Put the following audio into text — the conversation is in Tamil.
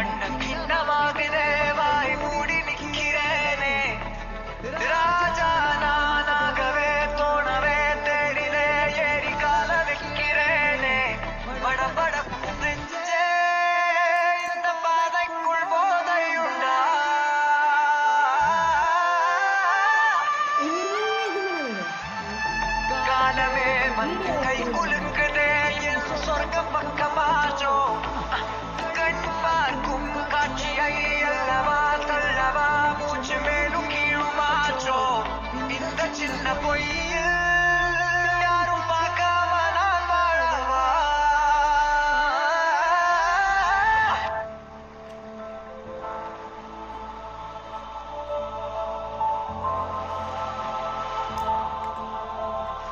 மண்ண கிண்ணமாகுதே வாய் மூடி நிக்கிறேனே ராஜா நானாகவே தோணவே தேடிலே ஏறி கால வைக்கிறேனே படபடக்கும் நெஞ்சே இந்த பாதைக்குள் போதையுண்டா காலமே வந்து கை குலுக்குதே என் சொர்க்கம் பக்கமாச்சோ